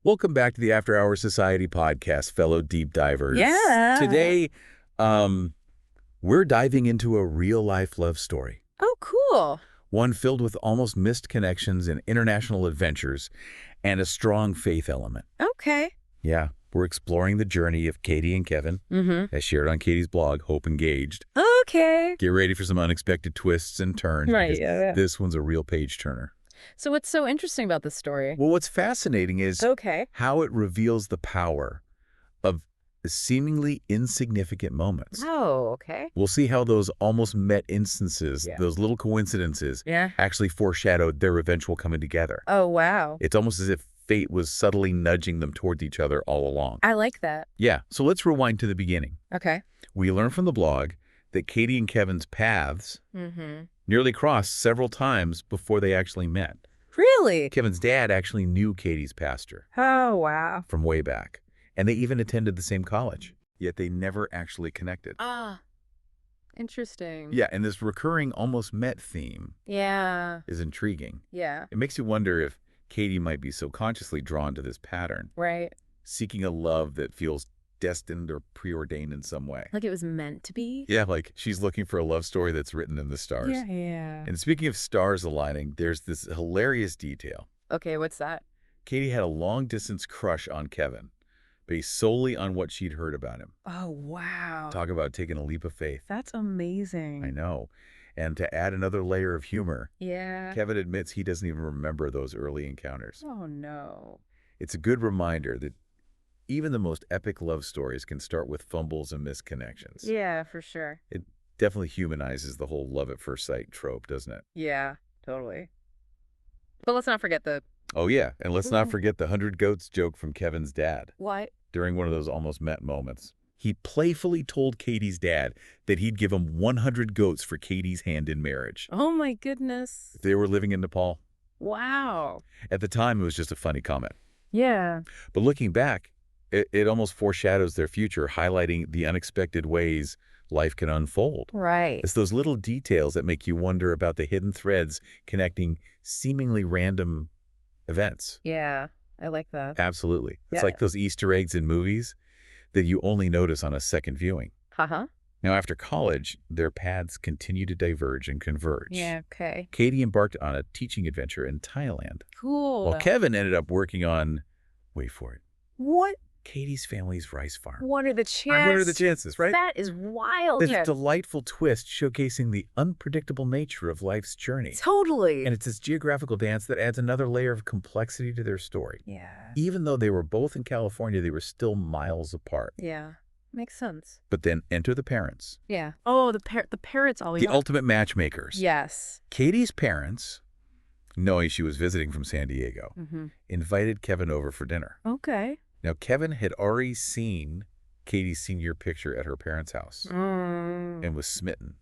Welcome back to the After Hours Society podcast, fellow deep divers. Yeah. Today, we're diving into a real-life love story. Oh, cool. One filled with almost missed connections and international adventures and a strong faith element. Okay. Yeah, we're exploring the journey of Katie and Kevin, as shared on Katie's blog, Hope Engaged. Okay. Get ready for some unexpected twists and turns. Right, because yeah. This one's a real page-turner. So what's so interesting about this story? Well, what's fascinating is Okay. how it reveals the power of seemingly insignificant moments. Oh, okay. We'll see how those almost met instances, Yeah. those little coincidences, Yeah. actually foreshadowed their eventual coming together. Oh, wow. It's almost as if fate was subtly nudging them towards each other all along. I like that. Yeah, so let's rewind to the beginning. Okay. We learn from the blog that Katie and Kevin's paths Mm-hmm. nearly crossed several times before they actually met. Really? Kevin's dad actually knew Katie's pastor Oh, wow. from way back, and they even attended the same college, yet they never actually connected. Ah, interesting. Yeah, and this recurring almost met theme Yeah. is intriguing. Yeah. It makes you wonder if Katie might be so consciously drawn to this pattern, Right. seeking a love that feels destined or preordained in some way. Like it was meant to be? Yeah, like she's looking for a love story that's written in the stars. Yeah. And speaking of stars aligning, there's this hilarious detail. Okay, what's that? Katie had a long-distance crush on Kevin, based solely on what she'd heard about him. Oh, wow. Talk about taking a leap of faith. That's amazing. I know. And to add another layer of humor, Yeah. Kevin admits he doesn't even remember those early encounters. Oh, no. It's a good reminder that even the most epic love stories can start with fumbles and misconnections. Yeah, for sure. It definitely humanizes the whole love at first sight trope, doesn't it? Yeah, totally. But let's not forget the... Oh, yeah. And let's not forget the 100 goats joke from Kevin's dad. What? During one of those almost met moments, he playfully told Katie's dad that he'd give him 100 goats for Katie's hand in marriage. Oh, my goodness. If they were living in Nepal. Wow. At the time, it was just a funny comment. Yeah. But looking back, it almost foreshadows their future, highlighting the unexpected ways life can unfold. Right. It's those little details that make you wonder about the hidden threads connecting seemingly random events. Yeah, I like that. Absolutely. It's Yeah. like those Easter eggs in movies that you only notice on a second viewing. Uh-huh. Now, after college, their paths continue to diverge and converge. Yeah, okay. Katie embarked on a teaching adventure in Thailand, Cool. while Kevin ended up working on, wait for it, What? Katie's family's rice farm. What are the chances? What are the chances, right? That is wild. This Yeah. delightful twist showcasing the unpredictable nature of life's journey. Totally. And it's this geographical dance that adds another layer of complexity to their story. Yeah. Even though they were both in California, they were still miles apart. Yeah. Makes sense. But then enter the parents, Yeah. Oh, the parrots always... the ultimate matchmakers. Yes. Katie's parents, knowing she was visiting from San Diego, Mm-hmm. invited Kevin over for dinner. Okay. Now, Kevin had already seen Katie's senior picture at her parents' house and was smitten.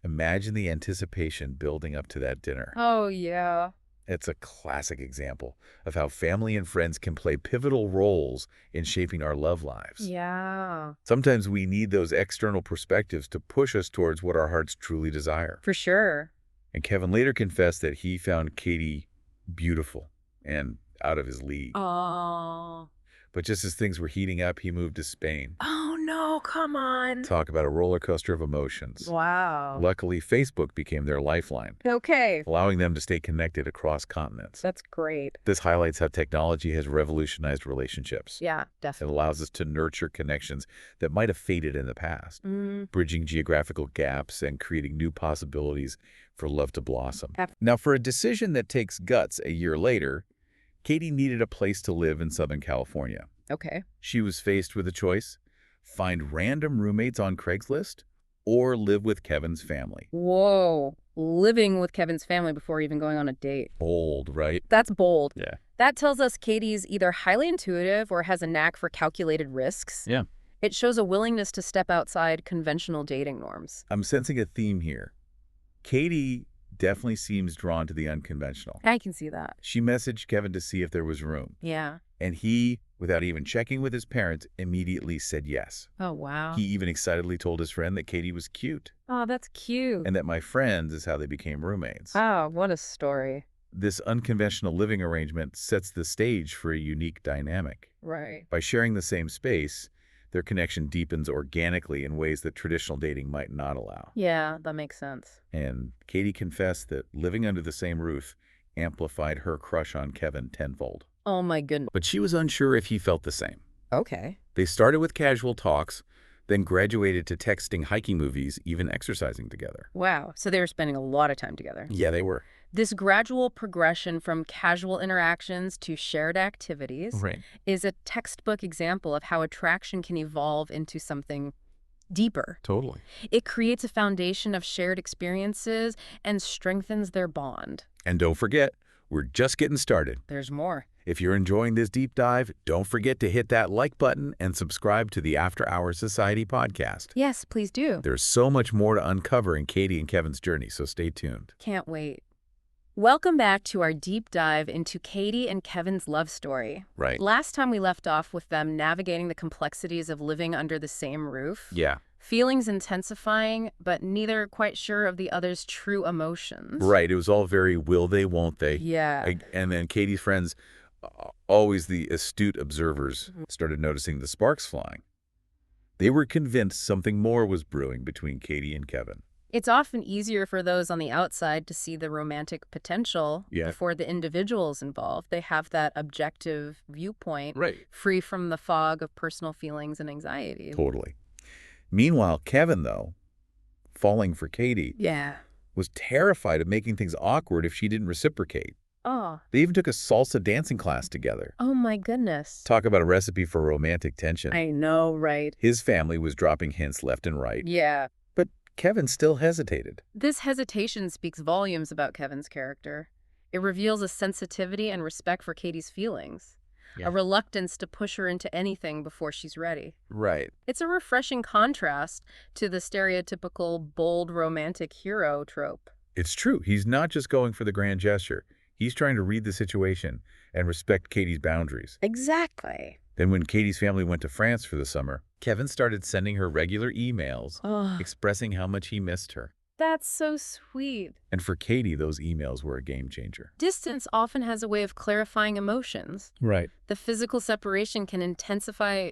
Imagine the anticipation building up to that dinner. Oh, yeah. It's a classic example of how family and friends can play pivotal roles in shaping our love lives. Yeah. Sometimes we need those external perspectives to push us towards what our hearts truly desire. For sure. And Kevin later confessed that he found Katie beautiful and out of his league. Oh. But just as things were heating up, he moved to Spain. Oh, no. Come on. Talk about a roller coaster of emotions. Wow. Luckily, Facebook became their lifeline, Okay. allowing them to stay connected across continents. That's great. This highlights how technology has revolutionized relationships. Yeah, It definitely. allows us to nurture connections that might have faded in the past, Mm. bridging geographical gaps and creating new possibilities for love to blossom. Yep. Now, for a decision that takes guts a year later, Katie needed a place to live in Southern California. Okay. She was faced with a choice: find random roommates on Craigslist or live with Kevin's family. Whoa. Living with Kevin's family before even going on a date. Bold, right? That's bold. Yeah. That tells us Katie's either highly intuitive or has a knack for calculated risks. Yeah. It shows a willingness to step outside conventional dating norms. I'm sensing a theme here. Katie definitely seems drawn to the unconventional. I can see that. She messaged Kevin to see if there was room, Yeah. and he, without even checking with his parents, immediately said yes. Oh, wow. He even excitedly told his friend that Katie was cute Oh, that's cute. and that my friends is how they became roommates. Oh, what a story. this unconventional living arrangement sets the stage for a unique dynamic. Right. By sharing the same space, their connection deepens organically in ways that traditional dating might not allow. Yeah, that makes sense. And Katie confessed that living under the same roof amplified her crush on Kevin tenfold. Oh my goodness. But she was unsure if he felt the same. Okay. They started with casual talks, then graduated to texting, hiking movies, even exercising together. Wow. So they were spending a lot of time together. Yeah, they were. This gradual progression from casual interactions to shared activities Right. is a textbook example of how attraction can evolve into something deeper. Totally. It creates a foundation of shared experiences and strengthens their bond. And don't forget, we're just getting started. There's more. If you're enjoying this deep dive, don't forget to hit that like button and subscribe to the After Hours Society podcast. Yes, please do. There's so much more to uncover in Katie and Kevin's journey, so stay tuned. Can't wait. Welcome back to our deep dive into Katie and Kevin's love story. Right. Last time we left off with them navigating the complexities of living under the same roof. Yeah. Feelings intensifying, but neither quite sure of the other's true emotions. Right. It was all very will they, won't they? Yeah. And then Katie's friends, always the astute observers, started noticing the sparks flying. They were convinced something more was brewing between Katie and Kevin. It's often easier for those on the outside to see the romantic potential before the individuals involved. They have that objective viewpoint, Right. free from the fog of personal feelings and anxiety. Totally. Meanwhile, Kevin, though, falling for Katie, Yeah. was terrified of making things awkward if she didn't reciprocate. Oh. They even took a salsa dancing class together. Oh, my goodness. Talk about a recipe for romantic tension. I know, right? His family was dropping hints left and right. Yeah. But Kevin still hesitated. This hesitation speaks volumes about Kevin's character. It reveals a sensitivity and respect for Katie's feelings, a reluctance to push her into anything before she's ready. Right. It's a refreshing contrast to the stereotypical bold romantic hero trope. It's true. He's not just going for the grand gesture. He's trying to read the situation and respect Katie's boundaries. Exactly. Then when Katie's family went to France for the summer, Kevin started sending her regular emails Oh, expressing how much he missed her. that's so sweet. And for Katie, those emails were a game changer. Distance often has a way of clarifying emotions. Right. The physical separation can intensify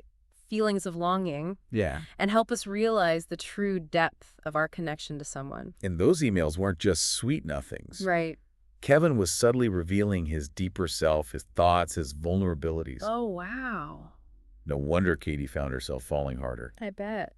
feelings of longing Yeah. and help us realize the true depth of our connection to someone. And those emails weren't just sweet nothings. Right. Kevin was subtly revealing his deeper self, his thoughts, his vulnerabilities. Oh, wow. No wonder Katie found herself falling harder. I bet.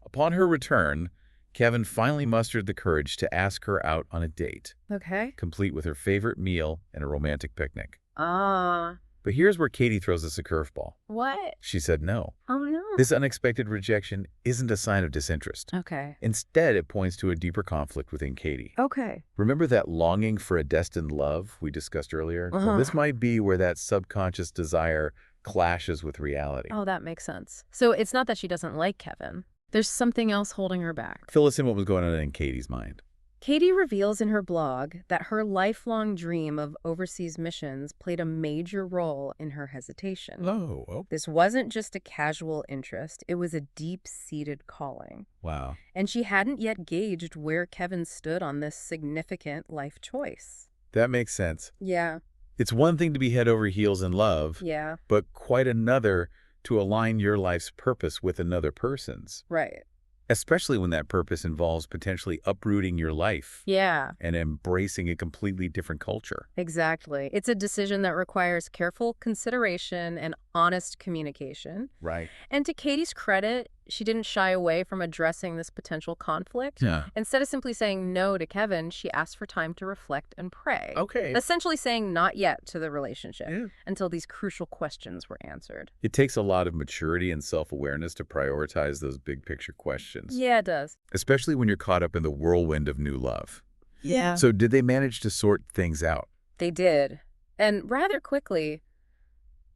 Upon her return, Kevin finally mustered the courage to ask her out on a date, Okay. complete with her favorite meal and a romantic picnic. Ah. But here's where Katie throws us a curveball. What? She said no. Oh, no. This unexpected rejection isn't a sign of disinterest. Okay. Instead, it points to a deeper conflict within Katie. Okay. Remember that longing for a destined love we discussed earlier? Well, Uh-huh. this might be where that subconscious desire clashes with reality. Oh, that makes sense. So it's not that she doesn't like Kevin. There's something else holding her back. Fill us in what was going on in Katie's mind. Katie reveals in her blog that her lifelong dream of overseas missions played a major role in her hesitation. Oh, This wasn't just a casual interest, it was a deep-seated calling. wow. And she hadn't yet gauged where Kevin stood on this significant life choice. That makes sense. Yeah, It's one thing to be head over heels in love, yeah, but quite another to align your life's purpose with another person's, right. especially when that purpose involves potentially uprooting your life Yeah, and embracing a completely different culture. exactly. It's a decision that requires careful consideration and honest communication. Right. And to Katie's credit, she didn't shy away from addressing this potential conflict. Yeah. Instead of simply saying no to Kevin, she asked for time to reflect and pray. Okay. Essentially saying not yet to the relationship Yeah. until these crucial questions were answered. It takes a lot of maturity and self-awareness to prioritize those big picture questions, Yeah, it does. especially when you're caught up in the whirlwind of new love. Yeah. So did they manage to sort things out? They did. And rather quickly,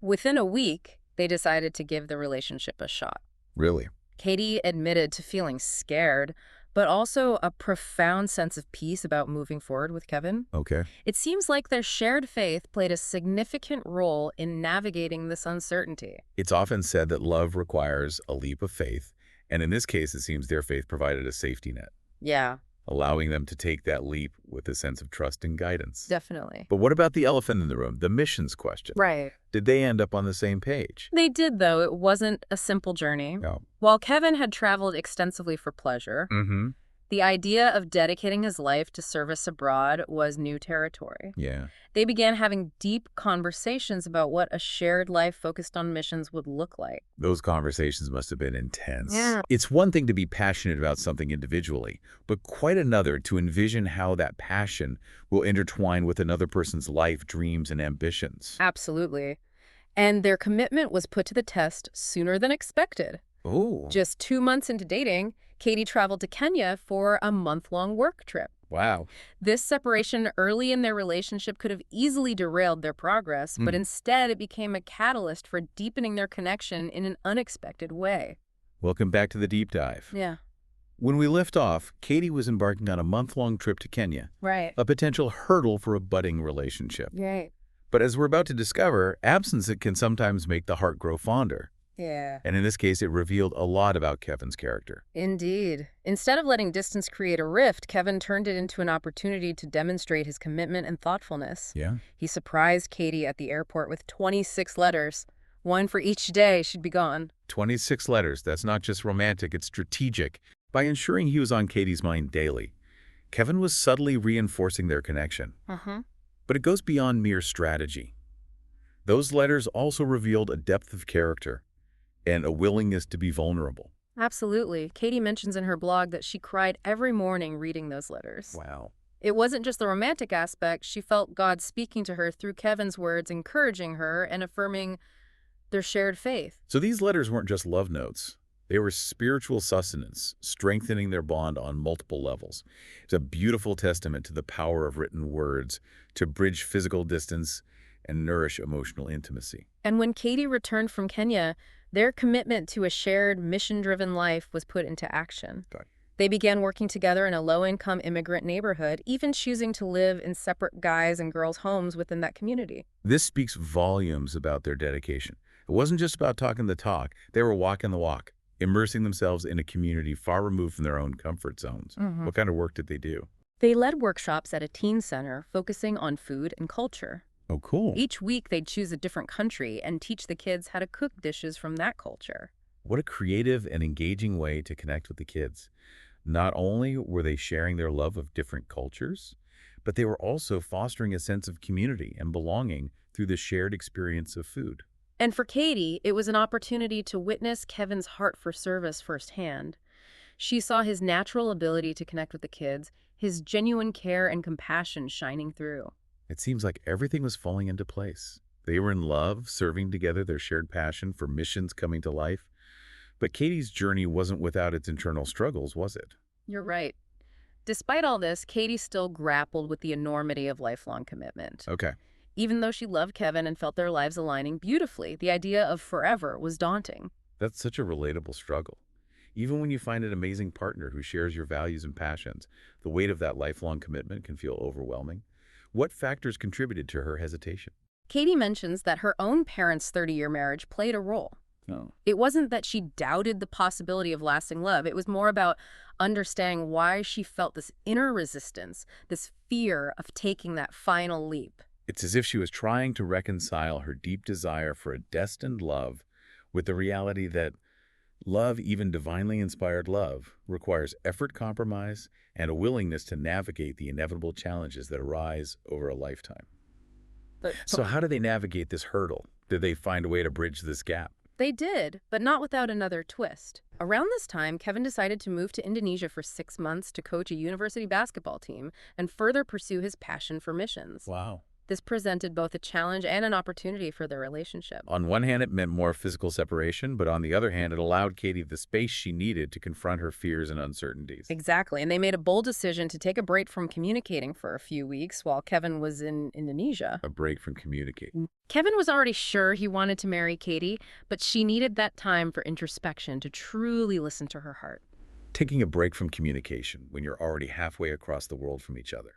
within a week, they decided to give the relationship a shot. Really? Katie admitted to feeling scared, but also a profound sense of peace about moving forward with Kevin. Okay. It seems like their shared faith played a significant role in navigating this uncertainty. It's often said that love requires a leap of faith, and in this case, it seems their faith provided a safety net. Yeah. allowing them to take that leap with a sense of trust and guidance. Definitely. But what about the elephant in the room, the missions question? Right. Did they end up on the same page? They did, though. It wasn't a simple journey. No. While Kevin had traveled extensively for pleasure, Mm-hmm. the idea of dedicating his life to service abroad was new territory. Yeah. They began having deep conversations about what a shared life focused on missions would look like. Those conversations must have been intense. Yeah. It's one thing to be passionate about something individually, but quite another to envision how that passion will intertwine with another person's life, dreams, and ambitions. Absolutely. And their commitment was put to the test sooner than expected. Oh. Just 2 months into dating, Katie traveled to Kenya for a month-long work trip. Wow. This separation early in their relationship could have easily derailed their progress, but instead it became a catalyst for deepening their connection in an unexpected way. Welcome back to the deep dive. Yeah. When we lift off, Katie was embarking on a month-long trip to Kenya, Right. a potential hurdle for a budding relationship. Right. But as we're about to discover, absence can sometimes make the heart grow fonder. Yeah. And in this case, it revealed a lot about Kevin's character. Indeed. Instead of letting distance create a rift, Kevin turned it into an opportunity to demonstrate his commitment and thoughtfulness. Yeah? He surprised Katie at the airport with 26 letters, one for each day she'd be gone. 26 letters. That's not just romantic, it's strategic. By ensuring he was on Katie's mind daily, Kevin was subtly reinforcing their connection. But it goes beyond mere strategy. Those letters also revealed a depth of character and a willingness to be vulnerable. Absolutely. Katie mentions in her blog that she cried every morning reading those letters. Wow. It wasn't just the romantic aspect. She felt God speaking to her through Kevin's words, encouraging her and affirming their shared faith. So these letters weren't just love notes. They were spiritual sustenance, strengthening their bond on multiple levels. It's a beautiful testament to the power of written words to bridge physical distance and nourish emotional intimacy. And when Katie returned from Kenya, their commitment to a shared, mission-driven life was put into action. Okay. They began working together in a low-income immigrant neighborhood, even choosing to live in separate guys' and girls' homes within that community. This speaks volumes about their dedication. It wasn't just about talking the talk. They were walking the walk, immersing themselves in a community far removed from their own comfort zones. What kind of work did they do? They led workshops at a teen center focusing on food and culture. Oh, cool. Each week, they'd choose a different country and teach the kids how to cook dishes from that culture. What a creative and engaging way to connect with the kids. Not only were they sharing their love of different cultures, but they were also fostering a sense of community and belonging through the shared experience of food. And for Katie, it was an opportunity to witness Kevin's heart for service firsthand. She saw his natural ability to connect with the kids, his genuine care and compassion shining through. It seems like everything was falling into place. They were in love, serving together, their shared passion for missions coming to life. But Katie's journey wasn't without its internal struggles, was it? You're right. Despite all this, Katie still grappled with the enormity of lifelong commitment. Okay. Even though she loved Kevin and felt their lives aligning beautifully, the idea of forever was daunting. That's such a relatable struggle. Even when you find an amazing partner who shares your values and passions, the weight of that lifelong commitment can feel overwhelming. What factors contributed to her hesitation? Katie mentions that her own parents' 30-year marriage played a role. Oh. It wasn't that she doubted the possibility of lasting love. It was more about understanding why she felt this inner resistance, this fear of taking that final leap. It's as if she was trying to reconcile her deep desire for a destined love with the reality that love, even divinely inspired love, requires effort, compromise, and a willingness to navigate the inevitable challenges that arise over a lifetime. So how do they navigate this hurdle? Did they find a way to bridge this gap? They did, but not without another twist. Around this time, Kevin decided to move to Indonesia for 6 months to coach a university basketball team and further pursue his passion for missions. Wow. This presented both a challenge and an opportunity for their relationship. On one hand, it meant more physical separation, but on the other hand, it allowed Katie the space she needed to confront her fears and uncertainties. Exactly, and they made a bold decision to take a break from communicating for a few weeks while Kevin was in Indonesia. A break from communicating. Kevin was already sure he wanted to marry Katie, but she needed that time for introspection to truly listen to her heart. Taking a break from communication when you're already halfway across the world from each other.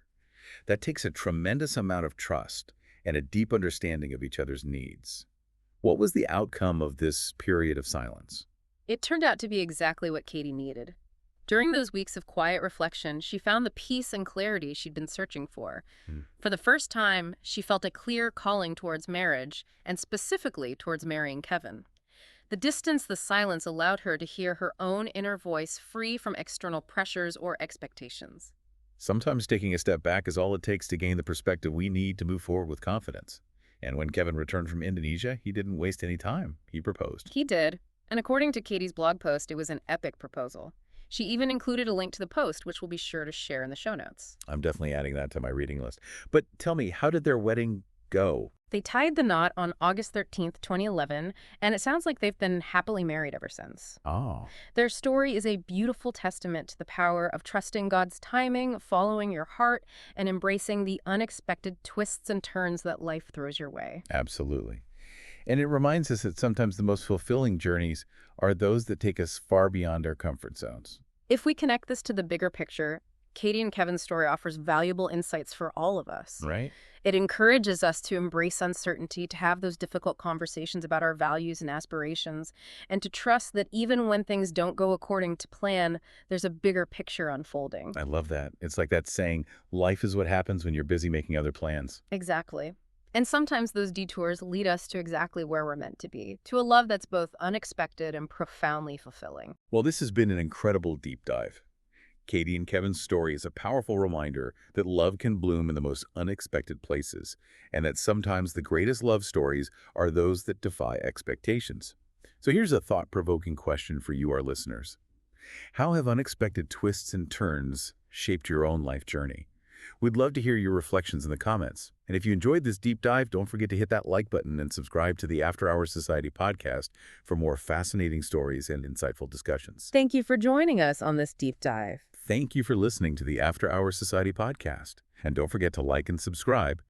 That takes a tremendous amount of trust and a deep understanding of each other's needs. What was the outcome of this period of silence? It turned out to be exactly what Katie needed. During those weeks of quiet reflection, she found the peace and clarity she'd been searching for. Hmm. For the first time, she felt a clear calling towards marriage, and specifically towards marrying Kevin. The distance, the silence allowed her to hear her own inner voice free from external pressures or expectations. Sometimes taking a step back is all it takes to gain the perspective we need to move forward with confidence. And when Kevin returned from Indonesia, he didn't waste any time. He proposed. He did, and according to Katie's blog post, it was an epic proposal. She even included a link to the post, which we'll be sure to share in the show notes. I'm definitely adding that to my reading list. But tell me, how did their wedding go? They tied the knot on August 13th, 2011, and it sounds like they've been happily married ever since. Oh, Their story is a beautiful testament to the power of trusting God's timing, following your heart, and embracing the unexpected twists and turns that life throws your way. absolutely. And it reminds us that sometimes the most fulfilling journeys are those that take us far beyond our comfort zones. If we connect this to the bigger picture, Katie and Kevin's story offers valuable insights for all of us. Right? It encourages us to embrace uncertainty, to have those difficult conversations about our values and aspirations, and to trust that even when things don't go according to plan, there's a bigger picture unfolding. I love that. It's like that saying, life is what happens when you're busy making other plans. Exactly. And sometimes those detours lead us to exactly where we're meant to be, to a love that's both unexpected and profoundly fulfilling. Well, this has been an incredible deep dive. Katie and Kevin's story is a powerful reminder that love can bloom in the most unexpected places, and that sometimes the greatest love stories are those that defy expectations. So here's a thought-provoking question for you, our listeners. How have unexpected twists and turns shaped your own life journey? We'd love to hear your reflections in the comments. And if you enjoyed this deep dive, don't forget to hit that like button and subscribe to the After Hours Society podcast for more fascinating stories and insightful discussions. Thank you for joining us on this deep dive. Thank you for listening to the After Hours Society podcast. And don't forget to like and subscribe